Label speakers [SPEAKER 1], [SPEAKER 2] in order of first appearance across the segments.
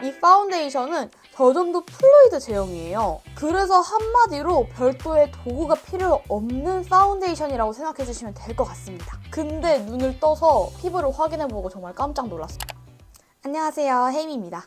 [SPEAKER 1] 이 파운데이션은 저점도 플루이드 제형이에요. 그래서 한마디로 별도의 도구가 필요 없는 파운데이션이라고 생각해주시면 될 것 같습니다. 근데 눈을 떠서 피부를 확인해보고 정말 깜짝 놀랐어요. 안녕하세요, 혜임입니다.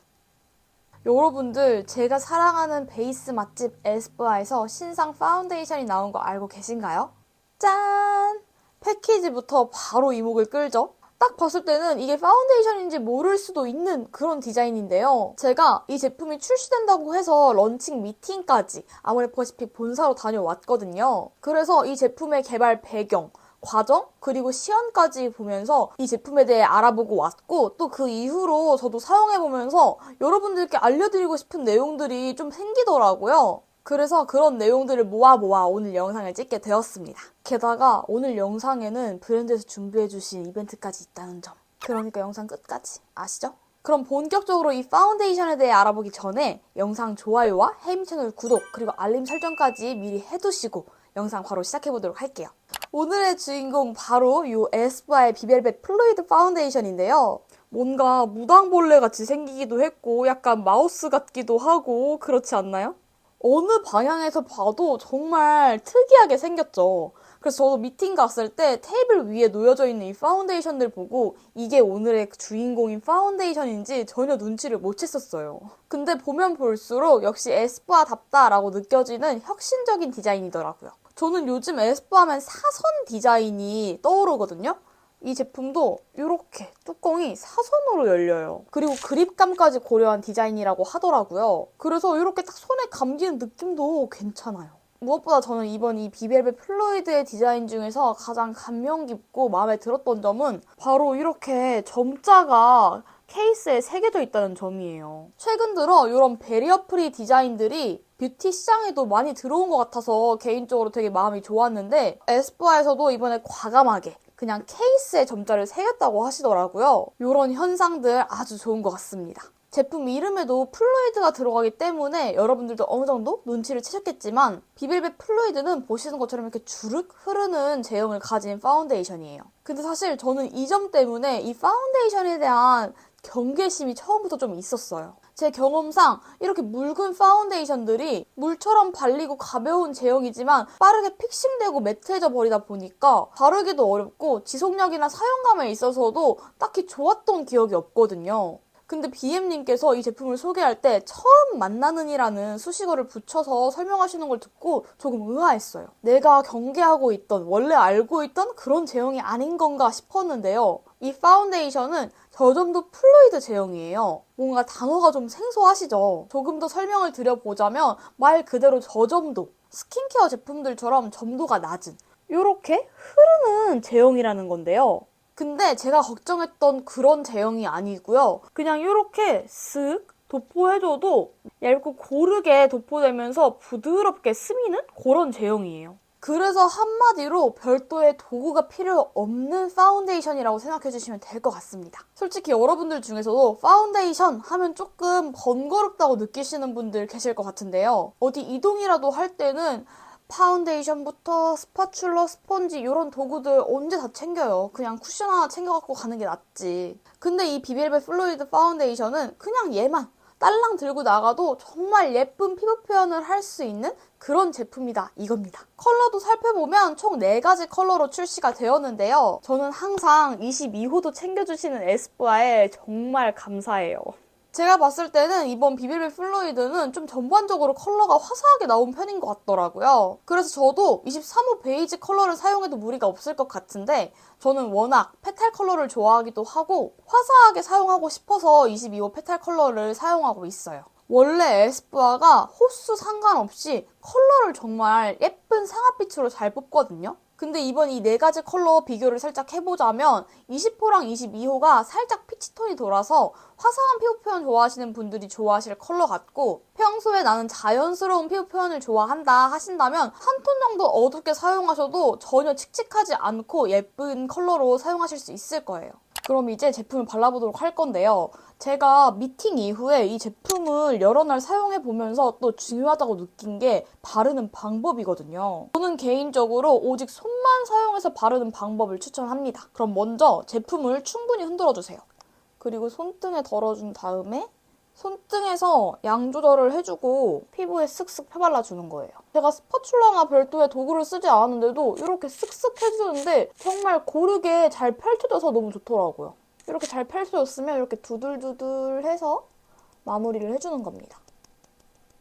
[SPEAKER 1] 여러분들, 제가 사랑하는 베이스 맛집 에스쁘아에서 신상 파운데이션이 나온 거 알고 계신가요? 짠! 패키지부터 바로 이목을 끌죠? 딱 봤을 때는 이게 파운데이션인지 모를 수도 있는 그런 디자인인데요. 제가 이 제품이 출시된다고 해서 런칭 미팅까지 아모레퍼시픽 본사로 다녀왔거든요. 그래서 이 제품의 개발 배경, 과정, 그리고 시연까지 보면서 이 제품에 대해 알아보고 왔고, 또 그 이후로 저도 사용해보면서 여러분들께 알려드리고 싶은 내용들이 좀 생기더라고요. 그래서 그런 내용들을 모아 오늘 영상을 찍게 되었습니다. 게다가 오늘 영상에는 브랜드에서 준비해주신 이벤트까지 있다는 점. 그러니까 영상 끝까지 아시죠? 그럼 본격적으로 이 파운데이션에 대해 알아보기 전에 영상 좋아요와 혜임 채널 구독, 그리고 알림 설정까지 미리 해두시고 영상 바로 시작해보도록 할게요. 오늘의 주인공 바로 이 에스쁘아의 비벨벳 플루이드 파운데이션인데요. 뭔가 무당벌레 같이 생기기도 했고 약간 마우스 같기도 하고 그렇지 않나요? 어느 방향에서 봐도 정말 특이하게 생겼죠. 그래서 저도 미팅 갔을 때 테이블 위에 놓여져 있는 이 파운데이션들 보고 이게 오늘의 주인공인 파운데이션인지 전혀 눈치를 못 챘었어요. 근데 보면 볼수록 역시 에스쁘아답다라고 느껴지는 혁신적인 디자인이더라고요. 저는 요즘 에스쁘아 하면 사선 디자인이 떠오르거든요. 이 제품도 이렇게 뚜껑이 사선으로 열려요. 그리고 그립감까지 고려한 디자인이라고 하더라고요. 그래서 이렇게 딱 손에 감기는 느낌도 괜찮아요. 무엇보다 저는 이번 이 비벨벳 플루이드의 디자인 중에서 가장 감명 깊고 마음에 들었던 점은 바로 이렇게 점자가 케이스에 새겨져 있다는 점이에요. 최근 들어 이런 베리어 프리 디자인들이 뷰티 시장에도 많이 들어온 것 같아서 개인적으로 되게 마음이 좋았는데 에스쁘아에서도 이번에 과감하게 그냥 케이스에 점자를 새겼다고 하시더라고요. 이런 현상들 아주 좋은 것 같습니다. 제품 이름에도 플루이드가 들어가기 때문에 여러분들도 어느 정도 눈치를 채셨겠지만 비벨벳 플루이드는 보시는 것처럼 이렇게 주륵 흐르는 제형을 가진 파운데이션이에요. 근데 사실 저는 이 점 때문에 이 파운데이션에 대한 경계심이 처음부터 좀 있었어요. 제 경험상 이렇게 묽은 파운데이션들이 물처럼 발리고 가벼운 제형이지만 빠르게 픽싱되고 매트해져 버리다 보니까 바르기도 어렵고 지속력이나 사용감에 있어서도 딱히 좋았던 기억이 없거든요. 근데 BM님께서 이 제품을 소개할 때 처음 만나는이라는 수식어를 붙여서 설명하시는 걸 듣고 조금 의아했어요. 내가 경계하고 있던, 원래 알고 있던 그런 제형이 아닌 건가 싶었는데요. 이 파운데이션은 저점도 플루이드 제형이에요. 뭔가 단어가 좀 생소하시죠? 조금 더 설명을 드려보자면 말 그대로 저점도, 스킨케어 제품들처럼 점도가 낮은 이렇게 흐르는 제형이라는 건데요. 근데 제가 걱정했던 그런 제형이 아니고요. 그냥 이렇게 쓱 도포해줘도 얇고 고르게 도포되면서 부드럽게 스미는 그런 제형이에요. 그래서 한마디로 별도의 도구가 필요 없는 파운데이션이라고 생각해주시면 될 것 같습니다. 솔직히 여러분들 중에서도 파운데이션 하면 조금 번거롭다고 느끼시는 분들 계실 것 같은데요. 어디 이동이라도 할 때는 파운데이션부터 스파츌러, 스펀지 이런 도구들 언제 다 챙겨요. 그냥 쿠션 하나 챙겨갖고 가는 게 낫지. 근데 이 비벨벳 플루이드 파운데이션은 그냥 얘만 딸랑 들고 나가도 정말 예쁜 피부 표현을 할 수 있는 그런 제품이다 이겁니다. 컬러도 살펴보면 총 4가지 컬러로 출시가 되었는데요. 저는 항상 22호도 챙겨주시는 에스쁘아에 정말 감사해요. 제가 봤을 때는 이번 비벨벳 플루이드는 좀 전반적으로 컬러가 화사하게 나온 편인 것 같더라고요. 그래서 저도 23호 베이지 컬러를 사용해도 무리가 없을 것 같은데 저는 워낙 페탈 컬러를 좋아하기도 하고 화사하게 사용하고 싶어서 22호 페탈 컬러를 사용하고 있어요. 원래 에스쁘아가 호수 상관없이 컬러를 정말 예쁜 상아빛으로 잘 뽑거든요. 근데 이번 이 4가지 컬러 비교를 살짝 해보자면 20호랑 22호가 살짝 피치톤이 돌아서 화사한 피부 표현 좋아하시는 분들이 좋아하실 컬러 같고 평소에 나는 자연스러운 피부 표현을 좋아한다 하신다면 한 톤 정도 어둡게 사용하셔도 전혀 칙칙하지 않고 예쁜 컬러로 사용하실 수 있을 거예요. 그럼 이제 제품을 발라보도록 할 건데요. 제가 미팅 이후에 이 제품을 여러 날 사용해보면서 또 중요하다고 느낀 게 바르는 방법이거든요. 저는 개인적으로 오직 손만 사용해서 바르는 방법을 추천합니다. 그럼 먼저 제품을 충분히 흔들어주세요. 그리고 손등에 덜어준 다음에 손등에서 양 조절을 해주고 피부에 쓱쓱 펴발라주는 거예요. 제가 스파츌라나 별도의 도구를 쓰지 않았는데도 이렇게 쓱쓱 해주는데 정말 고르게 잘 펼쳐져서 너무 좋더라고요. 이렇게 잘 펼쳐졌으면 이렇게 두들두들해서 마무리를 해주는 겁니다.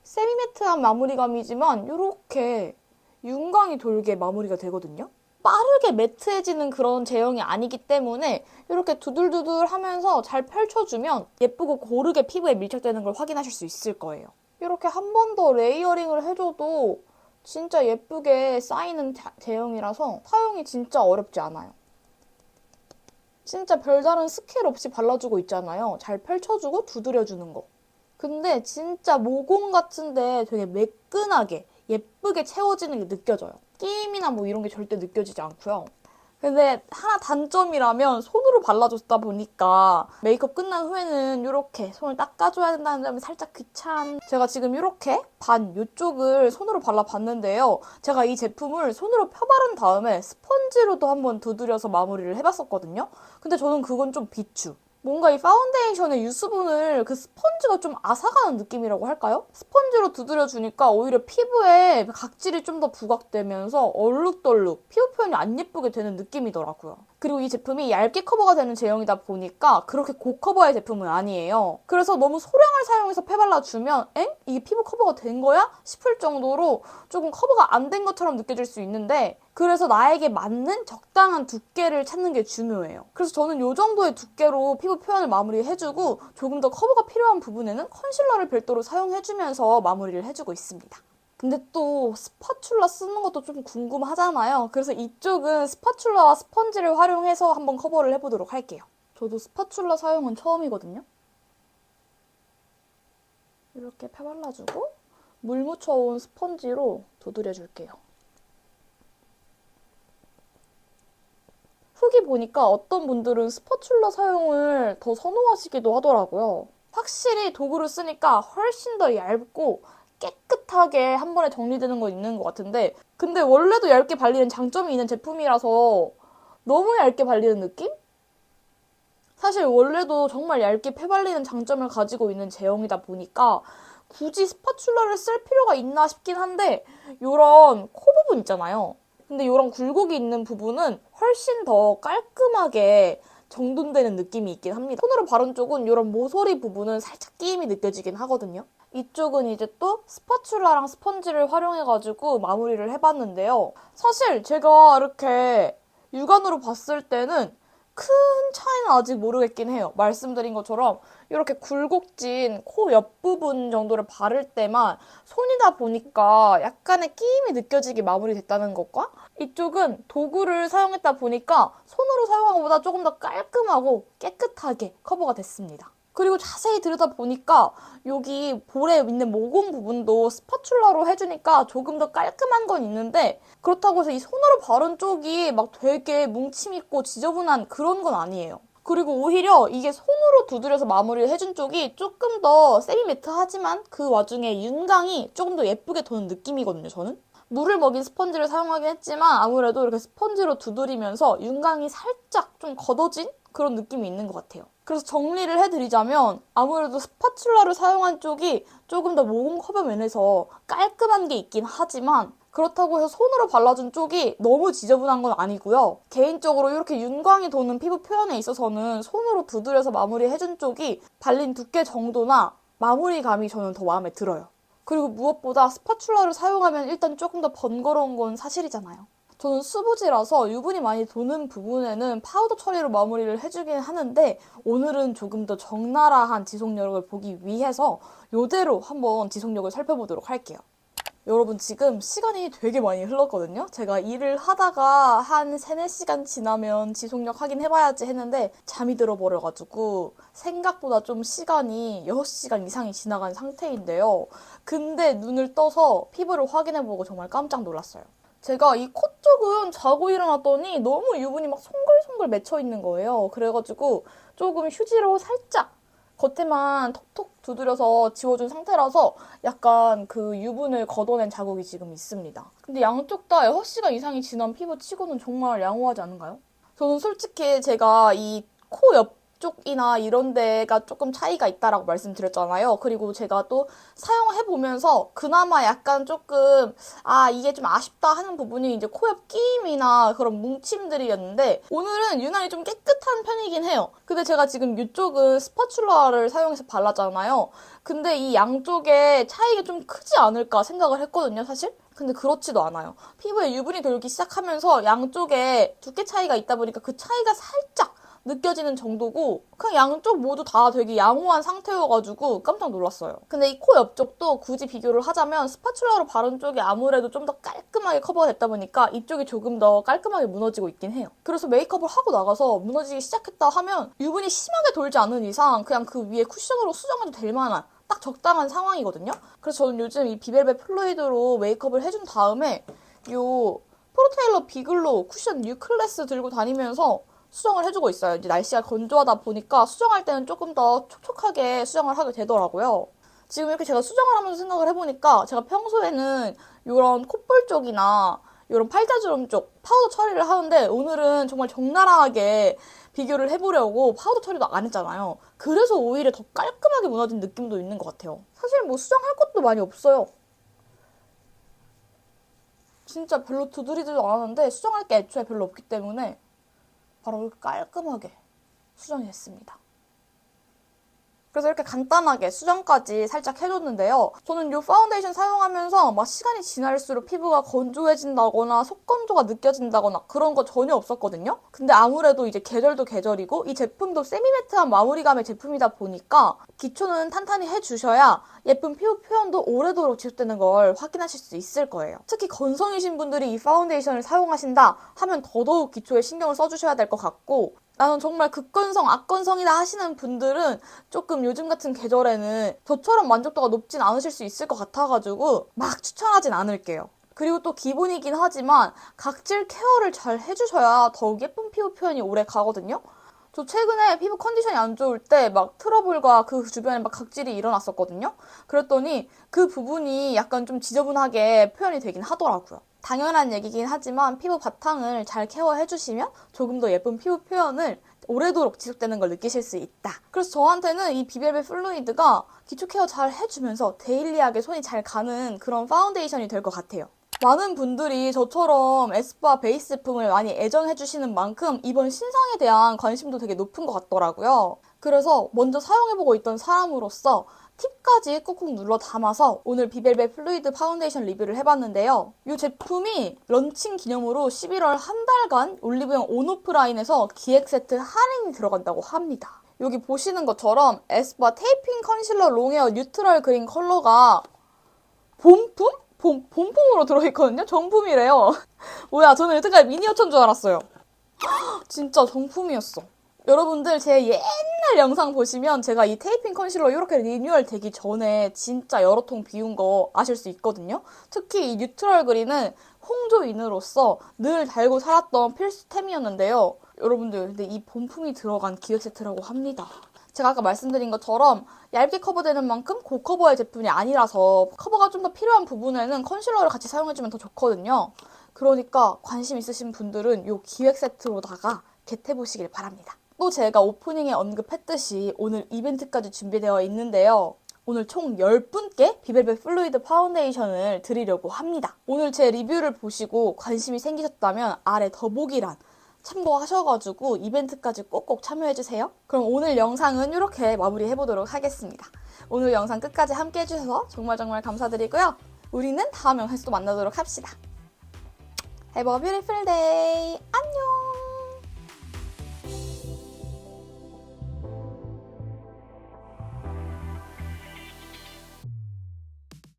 [SPEAKER 1] 세미매트한 마무리감이지만 이렇게 윤광이 돌게 마무리가 되거든요. 빠르게 매트해지는 그런 제형이 아니기 때문에 이렇게 두들두들 하면서 잘 펼쳐주면 예쁘고 고르게 피부에 밀착되는 걸 확인하실 수 있을 거예요. 이렇게 한 번 더 레이어링을 해줘도 진짜 예쁘게 쌓이는 제형이라서 사용이 진짜 어렵지 않아요. 진짜 별다른 스킬 없이 발라주고 있잖아요. 잘 펼쳐주고 두드려주는 거. 근데 진짜 모공 같은데 되게 매끈하게 예쁘게 채워지는 게 느껴져요. 끼임이나 뭐 이런 게 절대 느껴지지 않고요. 근데 하나 단점이라면 손으로 발라줬다 보니까 메이크업 끝난 후에는 이렇게 손을 닦아줘야 된다는 점이 살짝 귀찮. 제가 지금 이렇게 반 이쪽을 손으로 발라봤는데요. 제가 이 제품을 손으로 펴바른 다음에 스펀지로도 한번 두드려서 마무리를 해봤었거든요. 근데 저는 그건 좀 비추. 뭔가 이 파운데이션의 유수분을 그 스펀지가 좀 앗아가는 느낌이라고 할까요? 스펀지로 두드려주니까 오히려 피부에 각질이 좀 더 부각되면서 얼룩덜룩 피부 표현이 안 예쁘게 되는 느낌이더라고요. 그리고 이 제품이 얇게 커버가 되는 제형이다 보니까 그렇게 고커버의 제품은 아니에요. 그래서 너무 소량을 사용해서 펴발라주면 엥? 이게 피부 커버가 된 거야? 싶을 정도로 조금 커버가 안 된 것처럼 느껴질 수 있는데 그래서 나에게 맞는 적당한 두께를 찾는 게 중요해요. 그래서 저는 이 정도의 두께로 피부 표현을 마무리해주고 조금 더 커버가 필요한 부분에는 컨실러를 별도로 사용해주면서 마무리를 해주고 있습니다. 근데 또 스파츌라 쓰는 것도 좀 궁금하잖아요. 그래서 이쪽은 스파츌라와 스펀지를 활용해서 한번 커버를 해보도록 할게요. 저도 스파츌라 사용은 처음이거든요. 이렇게 펴발라주고 물 묻혀온 스펀지로 두드려줄게요. 후기 보니까 어떤 분들은 스파츌라 사용을 더 선호하시기도 하더라고요. 확실히 도구를 쓰니까 훨씬 더 얇고 깨끗하게 한 번에 정리되는 거 있는 것 같은데 근데 원래도 얇게 발리는 장점이 있는 제품이라서 너무 얇게 발리는 느낌? 사실 원래도 정말 얇게 펴발리는 장점을 가지고 있는 제형이다 보니까 굳이 스파츌라를 쓸 필요가 있나 싶긴 한데 이런 코 부분 있잖아요. 근데 이런 굴곡이 있는 부분은 훨씬 더 깔끔하게 정돈되는 느낌이 있긴 합니다. 손으로 바른 쪽은 이런 모서리 부분은 살짝 끼임이 느껴지긴 하거든요. 이쪽은 이제 또 스파츌라랑 스펀지를 활용해가지고 마무리를 해봤는데요. 사실 제가 이렇게 육안으로 봤을 때는 큰 차이는 아직 모르겠긴 해요. 말씀드린 것처럼 이렇게 굴곡진 코 옆부분 정도를 바를 때만 손이다 보니까 약간의 끼임이 느껴지게 마무리됐다는 것과 이쪽은 도구를 사용했다 보니까 손으로 사용한 것보다 조금 더 깔끔하고 깨끗하게 커버가 됐습니다. 그리고 자세히 들여다보니까 여기 볼에 있는 모공 부분도 스파츌라로 해주니까 조금 더 깔끔한 건 있는데 그렇다고 해서 이 손으로 바른 쪽이 막 되게 뭉침 있고 지저분한 그런 건 아니에요. 그리고 오히려 이게 손으로 두드려서 마무리를 해준 쪽이 조금 더 세미매트하지만 그 와중에 윤광이 조금 더 예쁘게 도는 느낌이거든요, 저는. 물을 먹인 스펀지를 사용하긴 했지만 아무래도 이렇게 스펀지로 두드리면서 윤광이 살짝 좀 걷어진 그런 느낌이 있는 것 같아요. 그래서 정리를 해드리자면 아무래도 스파츌라를 사용한 쪽이 조금 더 모공 커버 면에서 깔끔한 게 있긴 하지만 그렇다고 해서 손으로 발라준 쪽이 너무 지저분한 건 아니고요. 개인적으로 이렇게 윤광이 도는 피부 표현에 있어서는 손으로 두드려서 마무리해준 쪽이 발린 두께 정도나 마무리감이 저는 더 마음에 들어요. 그리고 무엇보다 스파츌라를 사용하면 일단 조금 더 번거로운 건 사실이잖아요. 저는 수부지라서 유분이 많이 도는 부분에는 파우더 처리로 마무리를 해주긴 하는데 오늘은 조금 더 적나라한 지속력을 보기 위해서 이대로 한번 지속력을 살펴보도록 할게요. 여러분 지금 시간이 되게 많이 흘렀거든요. 제가 일을 하다가 한 3, 4시간 지나면 지속력 확인해봐야지 했는데 잠이 들어버려가지고 생각보다 좀 시간이 6시간 이상이 지나간 상태인데요. 근데 눈을 떠서 피부를 확인해보고 정말 깜짝 놀랐어요. 제가 이 코 쪽은 자고 일어났더니 너무 유분이 막 송글송글 맺혀있는 거예요. 그래가지고 조금 휴지로 살짝 겉에만 톡톡 두드려서 지워준 상태라서 약간 그 유분을 걷어낸 자국이 지금 있습니다. 근데 양쪽 다 6시간 이상이 지난 피부 치고는 정말 양호하지 않은가요? 저는 솔직히 제가 이 코 옆 쪽이나 이런 데가 조금 차이가 있다라고 말씀드렸잖아요. 그리고 제가 또 사용해보면서 그나마 약간 조금 이게 좀 아쉽다 하는 부분이 이제 코 옆 끼임이나 그런 뭉침들이었는데 오늘은 유난히 좀 깨끗한 편이긴 해요. 근데 제가 지금 이쪽은 스파츌라를 사용해서 발랐잖아요. 근데 이 양쪽에 차이가 좀 크지 않을까 생각을 했거든요, 사실. 근데 그렇지도 않아요. 피부에 유분이 돌기 시작하면서 양쪽에 두께 차이가 있다 보니까 그 차이가 살짝 느껴지는 정도고 그냥 양쪽 모두 다 되게 양호한 상태여가지고 깜짝 놀랐어요. 근데 이 코 옆쪽도 굳이 비교를 하자면 스파츌라로 바른 쪽이 아무래도 좀 더 깔끔하게 커버가 됐다 보니까 이쪽이 조금 더 깔끔하게 무너지고 있긴 해요. 그래서 메이크업을 하고 나가서 무너지기 시작했다 하면 유분이 심하게 돌지 않은 이상 그냥 그 위에 쿠션으로 수정해도 될 만한 딱 적당한 상황이거든요. 그래서 저는 요즘 이 비벨벳 플루이드로 메이크업을 해준 다음에 요 프로테일러 비글로 쿠션 뉴클래스 들고 다니면서 수정을 해주고 있어요. 이제 날씨가 건조하다 보니까 수정할 때는 조금 더 촉촉하게 수정을 하게 되더라고요. 지금 이렇게 제가 수정을 하면서 생각을 해보니까 제가 평소에는 이런 콧볼 쪽이나 이런 팔자주름 쪽 파우더 처리를 하는데 오늘은 정말 적나라하게 비교를 해보려고 파우더 처리도 안 했잖아요. 그래서 오히려 더 깔끔하게 무너진 느낌도 있는 것 같아요. 사실 뭐 수정할 것도 많이 없어요. 진짜 별로 두드리지도 않았는데 수정할 게 애초에 별로 없기 때문에 바로 이렇게 깔끔하게 수정이 됐습니다. 그래서 이렇게 간단하게 수정까지 살짝 해줬는데요. 저는 이 파운데이션 사용하면서 막 시간이 지날수록 피부가 건조해진다거나 속건조가 느껴진다거나 그런 거 전혀 없었거든요. 근데 아무래도 이제 계절도 계절이고 이 제품도 세미매트한 마무리감의 제품이다 보니까 기초는 탄탄히 해주셔야 예쁜 피부 표현도 오래도록 지속되는 걸 확인하실 수 있을 거예요. 특히 건성이신 분들이 이 파운데이션을 사용하신다 하면 더더욱 기초에 신경을 써주셔야 될 것 같고 나는 정말 극건성, 악건성이다 하시는 분들은 조금 요즘 같은 계절에는 저처럼 만족도가 높진 않으실 수 있을 것 같아가지고 막 추천하진 않을게요. 그리고 또 기본이긴 하지만 각질 케어를 잘 해주셔야 더욱 예쁜 피부 표현이 오래 가거든요. 저 최근에 피부 컨디션이 안 좋을 때 막 트러블과 그 주변에 막 각질이 일어났었거든요. 그랬더니 그 부분이 약간 좀 지저분하게 표현이 되긴 하더라고요. 당연한 얘기긴 하지만 피부 바탕을 잘 케어해주시면 조금 더 예쁜 피부 표현을 오래도록 지속되는 걸 느끼실 수 있다. 그래서 저한테는 이 비벨벳 플루이드가 기초 케어 잘 해주면서 데일리하게 손이 잘 가는 그런 파운데이션이 될 것 같아요. 많은 분들이 저처럼 에스쁘아 베이스 제품을 많이 애정해주시는 만큼 이번 신상에 대한 관심도 되게 높은 것 같더라고요. 그래서 먼저 사용해보고 있던 사람으로서 팁까지 꾹꾹 눌러 담아서 오늘 비벨벳 플루이드 파운데이션 리뷰를 해봤는데요. 이 제품이 런칭 기념으로 11월 한 달간 올리브영 온오프 라인에서 기획 세트 할인이 들어간다고 합니다. 여기 보시는 것처럼 에스쁘아 테이핑 컨실러 롱웨어 뉴트럴 그린 컬러가 본품? 본품으로 들어있거든요? 정품이래요. 뭐야, 저는 여태까지 미니어처인 줄 알았어요. 진짜 정품이었어. 여러분들 제 옛날 영상 보시면 제가 이 테이핑 컨실러 이렇게 리뉴얼 되기 전에 진짜 여러 통 비운 거 아실 수 있거든요. 특히 이 뉴트럴 그린은 홍조인으로서 늘 달고 살았던 필수템이었는데요. 여러분들 근데 이 본품이 들어간 기획 세트라고 합니다. 제가 아까 말씀드린 것처럼 얇게 커버되는 만큼 고커버의 제품이 아니라서 커버가 좀 더 필요한 부분에는 컨실러를 같이 사용해주면 더 좋거든요. 그러니까 관심 있으신 분들은 이 기획 세트로다가 겟해보시길 바랍니다. 또 제가 오프닝에 언급했듯이 오늘 이벤트까지 준비되어 있는데요. 오늘 총 10분께 비벨벳 플루이드 파운데이션을 드리려고 합니다. 오늘 제 리뷰를 보시고 관심이 생기셨다면 아래 더보기란 참고하셔가지고 이벤트까지 꼭꼭 참여해주세요. 그럼 오늘 영상은 이렇게 마무리해보도록 하겠습니다. 오늘 영상 끝까지 함께 해주셔서 정말 감사드리고요. 우리는 다음 영상에서 또 만나도록 합시다. Have a beautiful day. 안녕!